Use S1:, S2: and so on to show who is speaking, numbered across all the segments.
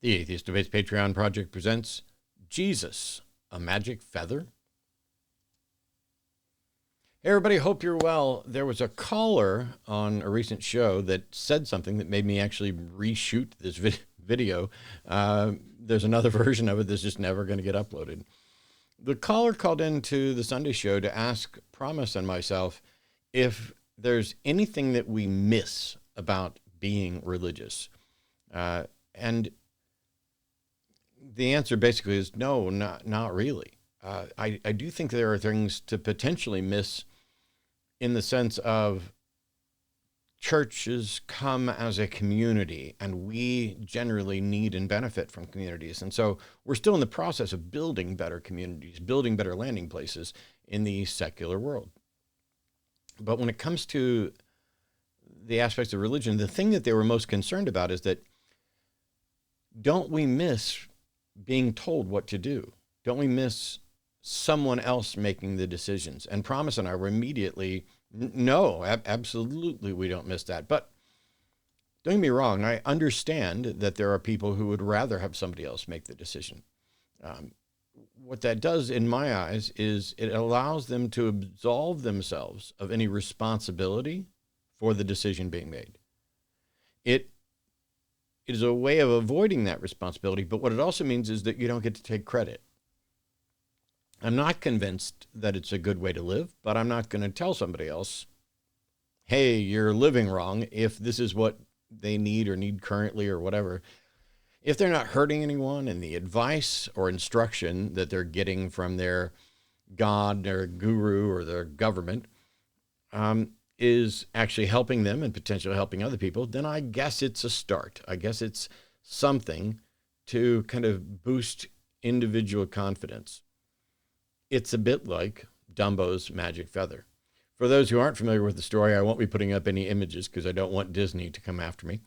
S1: The Atheist Debates Patreon Project presents Jesus, a Magic Feather? Hey everybody, hope you're well. There was a caller on a recent show that said something that made me actually reshoot this video. There's another version of it that's just never going to get uploaded. The caller called into the Sunday show to ask Promise and myself if there's anything that we miss about being religious. And the answer basically is no, not really. I do think there are things to potentially miss in the sense of churches come as a community, and we generally need and benefit from communities. And so we're still in the process of building better communities, building better landing places in the secular world. But when it comes to the aspects of religion, the thing that they were most concerned about is that don't we miss being told what to do? Don't we miss someone else making the decisions? And Promise and I were immediately, no, absolutely we don't miss that. But don't get me wrong, I understand that there are people who would rather have somebody else make the decision. What that does, in my eyes, is it allows them to absolve themselves of any responsibility for the decision being made. It is a way of avoiding that responsibility, but what it also means is that you don't get to take credit. I'm not convinced that it's a good way to live, but I'm not going to tell somebody else, hey, you're living wrong if this is what they need or need currently or whatever. If they're not hurting anyone and the advice or instruction that they're getting from their God, their guru, or their government is actually helping them and potentially helping other people, then I guess it's a start. I guess it's something to kind of boost individual confidence. It's a bit like Dumbo's magic feather. For those who aren't familiar with the story, I won't be putting up any images because I don't want Disney to come after me.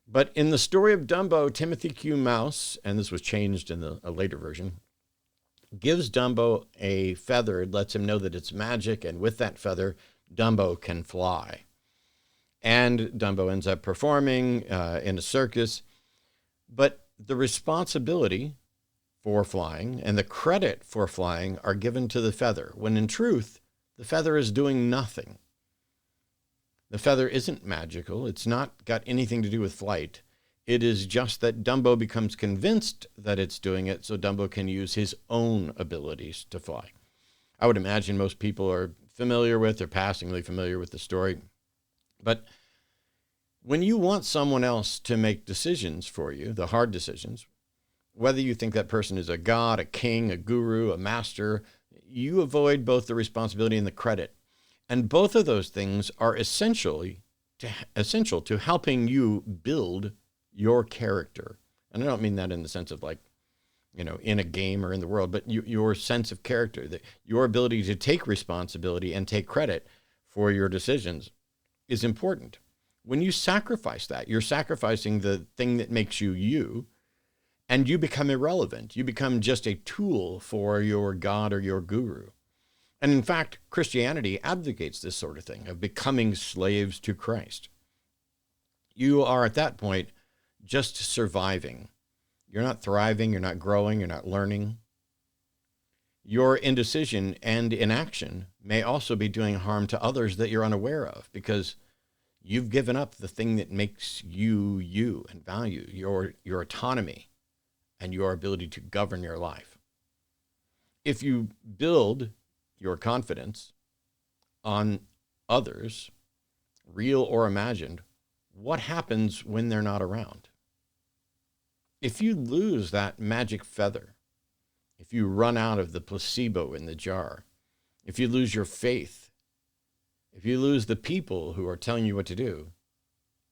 S1: But in the story of Dumbo, Timothy Q. Mouse, and this was changed in a later version, gives Dumbo a feather. It lets him know that it's magic, and with that feather, Dumbo can fly. And Dumbo ends up performing in a circus. But the responsibility for flying and the credit for flying are given to the feather, when in truth, the feather is doing nothing. The feather isn't magical. It's not got anything to do with flight. It is just that Dumbo becomes convinced that it's doing it so Dumbo can use his own abilities to fly. I would imagine most people are familiar with or passingly familiar with the story. But when you want someone else to make decisions for you, the hard decisions, whether you think that person is a god, a king, a guru, a master, you avoid both the responsibility and the credit. And both of those things are essential to helping you build your character. And I don't mean that in the sense of like, in a game or in the world, but your sense of character, your ability to take responsibility and take credit for your decisions is important. When you sacrifice that, you're sacrificing the thing that makes you you, and you become irrelevant. You become just a tool for your God or your guru. And in fact, Christianity advocates this sort of thing, of becoming slaves to Christ. You are at that point just surviving. You're not thriving, you're not growing, you're not learning. Your indecision and inaction may also be doing harm to others that you're unaware of, because you've given up the thing that makes you you and value your autonomy and your ability to govern your life. If you build your confidence on others, real or imagined, what happens when they're not around? If you lose that magic feather, if you run out of the placebo in the jar, if you lose your faith, if you lose the people who are telling you what to do,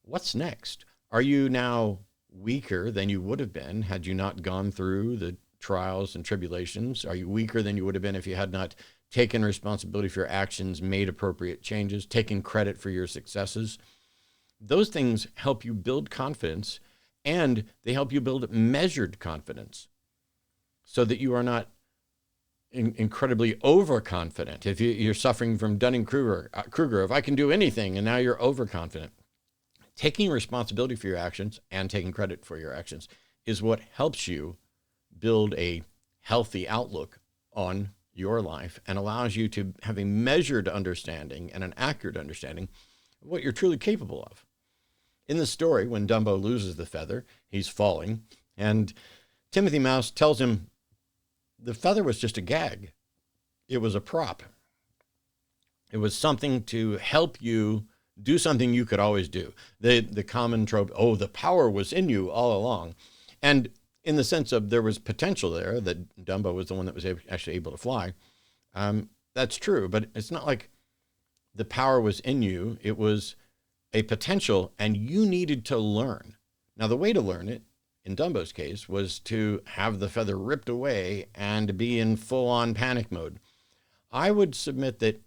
S1: what's next? Are you now weaker than you would have been had you not gone through the trials and tribulations? Are you weaker than you would have been if you had not taken responsibility for your actions, made appropriate changes, taken credit for your successes? Those things help you build confidence, and they help you build measured confidence so that you are not incredibly overconfident. If you're suffering from Dunning-Kruger, if I can do anything, and now you're overconfident. Taking responsibility for your actions and taking credit for your actions is what helps you build a healthy outlook on your life and allows you to have a measured understanding and an accurate understanding of what you're truly capable of. In the story, when Dumbo loses the feather, he's falling, and Timothy Mouse tells him the feather was just a gag. It was a prop. It was something to help you do something you could always do. The common trope, oh, the power was in you all along. And in the sense of there was potential there, that Dumbo was the one that was actually able to fly. That's true, but it's not like the power was in you. It was a potential, and you needed to learn. Now, the way to learn it, in Dumbo's case, was to have the feather ripped away and be in full-on panic mode. I would submit that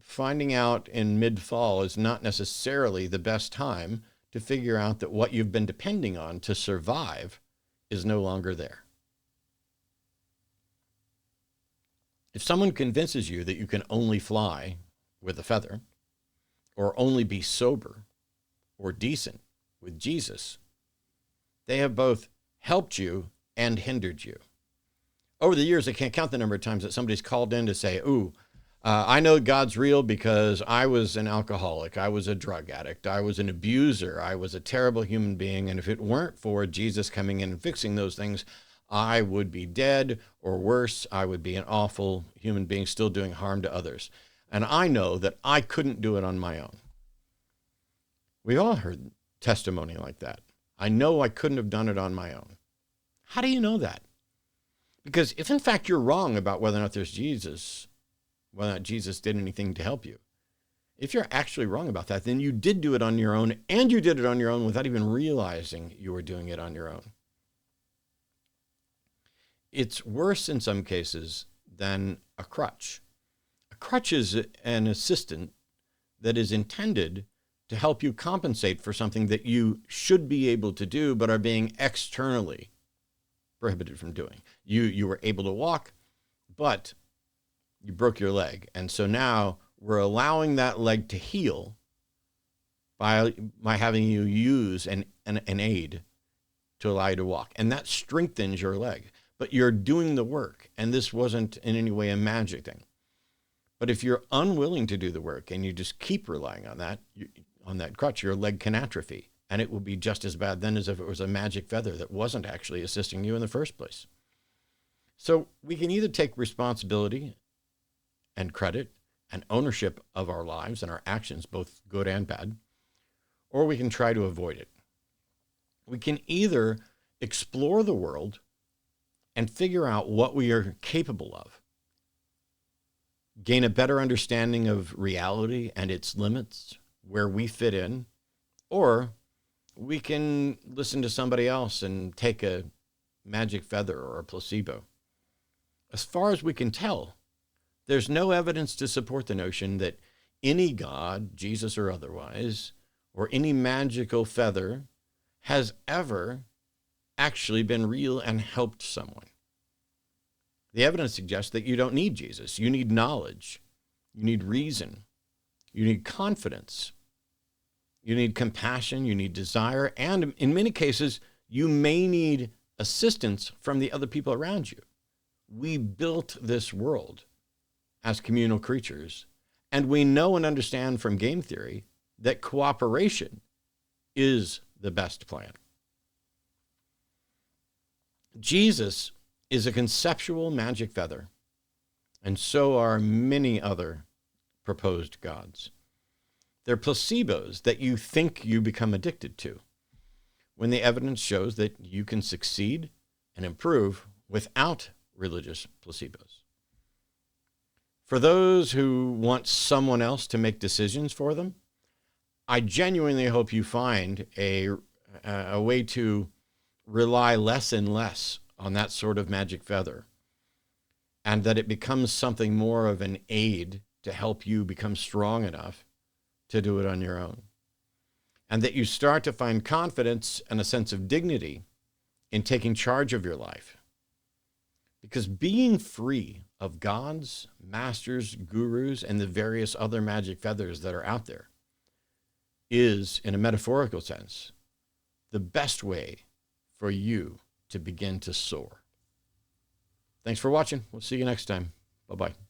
S1: finding out in mid-fall is not necessarily the best time to figure out that what you've been depending on to survive is no longer there. If someone convinces you that you can only fly with a feather, or only be sober or decent with Jesus, they have both helped you and hindered you. Over the years, I can't count the number of times that somebody's called in to say, ooh, I know God's real because I was an alcoholic, I was a drug addict, I was an abuser, I was a terrible human being, and if it weren't for Jesus coming in and fixing those things, I would be dead, or worse, I would be an awful human being still doing harm to others. And I know that I couldn't do it on my own. We all heard testimony like that. I know I couldn't have done it on my own. How do you know that? Because if in fact you're wrong about whether or not there's Jesus, whether or not Jesus did anything to help you, if you're actually wrong about that, then you did do it on your own, and you did it on your own without even realizing you were doing it on your own. It's worse in some cases than a crutch. A crutch is an assistant that is intended to help you compensate for something that you should be able to do but are being externally prohibited from doing. You were able to walk, but you broke your leg. And so now we're allowing that leg to heal by having you use an aid to allow you to walk. And that strengthens your leg. But you're doing the work, and this wasn't in any way a magic thing. But if you're unwilling to do the work and you just keep relying on that crutch, your leg can atrophy, and it will be just as bad then as if it was a magic feather that wasn't actually assisting you in the first place. So we can either take responsibility and credit and ownership of our lives and our actions, both good and bad, or we can try to avoid it. We can either explore the world and figure out what we are capable of, gain a better understanding of reality and its limits, where we fit in, or we can listen to somebody else and take a magic feather or a placebo. As far as we can tell, there's no evidence to support the notion that any God, Jesus or otherwise, or any magical feather has ever actually been real and helped someone. The evidence suggests that you don't need Jesus. You need knowledge. You need reason. You need confidence. You need compassion. You need desire. And in many cases, you may need assistance from the other people around you. We built this world as communal creatures, and we know and understand from game theory that cooperation is the best plan. Jesus is a conceptual magic feather, and so are many other proposed gods. They're placebos that you think you become addicted to, when the evidence shows that you can succeed and improve without religious placebos. For those who want someone else to make decisions for them, I genuinely hope you find a way to rely less and less on that sort of magic feather, and that it becomes something more of an aid to help you become strong enough to do it on your own. And that you start to find confidence and a sense of dignity in taking charge of your life. Because being free of gods, masters, gurus, and the various other magic feathers that are out there is, in a metaphorical sense, the best way for you to begin to soar. Thanks for watching. We'll see you next time. Bye-bye.